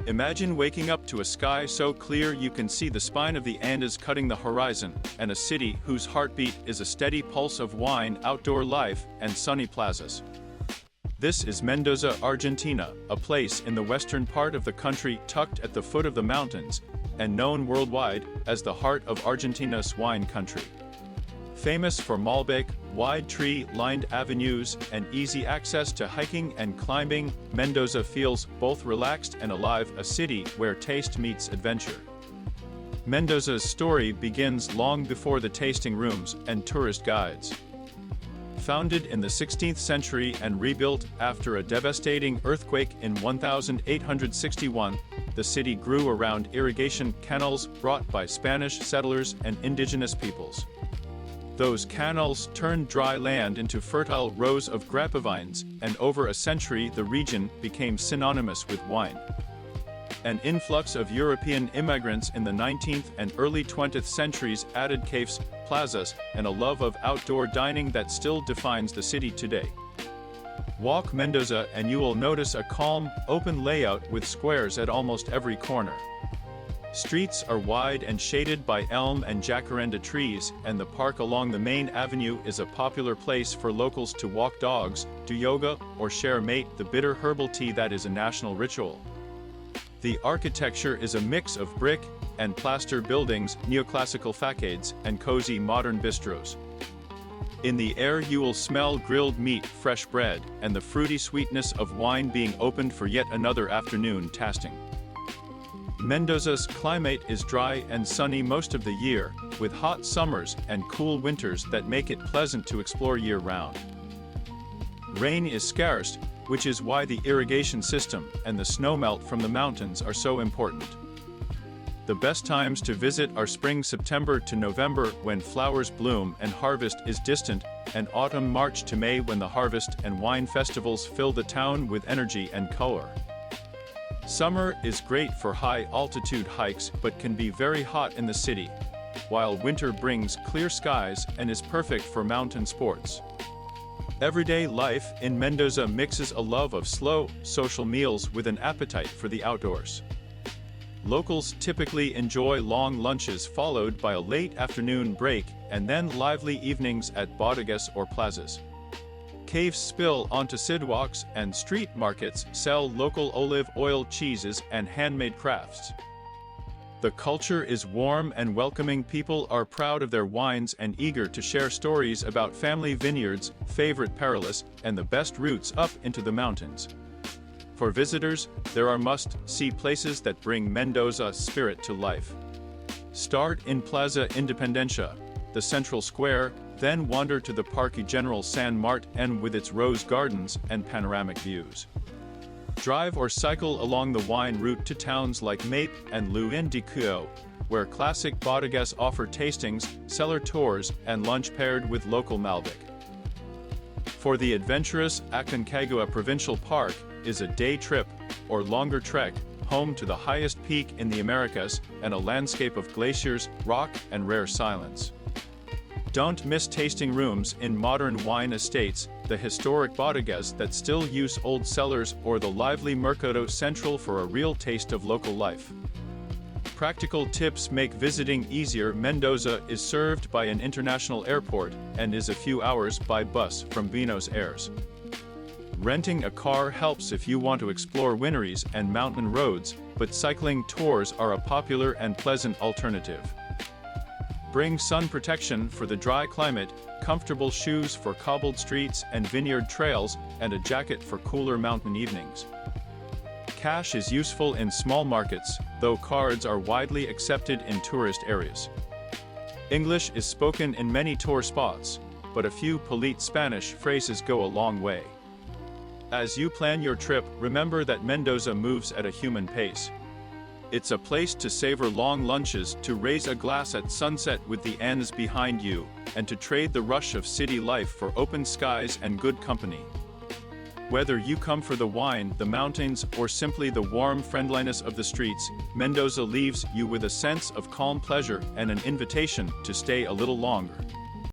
Imagine waking up to a sky so clear you can see the spine of the Andes cutting the horizon, and a city whose heartbeat is a steady pulse of wine, outdoor life, and sunny plazas. This is Mendoza, Argentina, a place in the western part of the country tucked at the foot of the mountains, and known worldwide as the heart of Argentina's wine country. Famous for Malbec, wide tree-lined avenues, and easy access to hiking and climbing, Mendoza feels both relaxed and alive, a city where taste meets adventure. Mendoza's story begins long before the tasting rooms and tourist guides. Founded in the 16th century and rebuilt after a devastating earthquake in 1861, the city grew around irrigation canals brought by Spanish settlers and indigenous peoples. Those canals turned dry land into fertile rows of grapevines, and over a century the region became synonymous with wine. An influx of European immigrants in the 19th and early 20th centuries added cafes, plazas, and a love of outdoor dining that still defines the city today. Walk Mendoza and you will notice a calm, open layout with squares at almost every corner. Streets are wide and shaded by elm and jacaranda trees, and the park along the main avenue is a popular place for locals to walk dogs, do yoga, or share mate the bitter herbal tea that is a national ritual. The architecture is a mix of brick and plaster buildings, neoclassical facades, and cozy modern bistros. In the air you will smell grilled meat, fresh bread, and the fruity sweetness of wine being opened for yet another afternoon tasting. Mendoza's climate is dry and sunny most of the year, with hot summers and cool winters that make it pleasant to explore year-round. Rain is scarce, which is why the irrigation system and the snowmelt from the mountains are so important. The best times to visit are spring September to November when flowers bloom and harvest is distant, and autumn March to May when the harvest and wine festivals fill the town with energy and color. Summer is great for high-altitude hikes but can be very hot in the city, while winter brings clear skies and is perfect for mountain sports. Everyday life in Mendoza mixes a love of slow, social meals with an appetite for the outdoors. Locals typically enjoy long lunches followed by a late afternoon break and then lively evenings at bodegas or plazas. Caves spill onto sidewalks, and street markets sell local olive oil cheeses and handmade crafts. The culture is warm and welcoming. People are proud of their wines and eager to share stories about family vineyards, favorite perillas, and the best routes up into the mountains. For visitors, there are must-see places that bring Mendoza's spirit to life. Start in Plaza Independencia, the central square, then wander to the Parque General San Martin with its rose gardens and panoramic views. Drive or cycle along the wine route to towns like Mape and Luin de Cuyo, where classic bodegas offer tastings, cellar tours, and lunch paired with local Malbec. For the adventurous, Aconcagua Provincial Park is a day trip or longer trek, home to the highest peak in the Americas and a landscape of glaciers, rock, and rare silence. Don't miss tasting rooms in modern wine estates, the historic bodegas that still use old cellars, or the lively Mercado Central for a real taste of local life. Practical tips make visiting easier. Mendoza is served by an international airport and is a few hours by bus from Buenos Aires. Renting a car helps if you want to explore wineries and mountain roads, but cycling tours are a popular and pleasant alternative. Bring sun protection for the dry climate, comfortable shoes for cobbled streets and vineyard trails, and a jacket for cooler mountain evenings. Cash is useful in small markets, though cards are widely accepted in tourist areas. English is spoken in many tour spots, but a few polite Spanish phrases go a long way. As you plan your trip, remember that Mendoza moves at a human pace. It's a place to savor long lunches, to raise a glass at sunset with the Andes behind you, and to trade the rush of city life for open skies and good company. Whether you come for the wine, the mountains, or simply the warm friendliness of the streets, Mendoza leaves you with a sense of calm pleasure and an invitation to stay a little longer.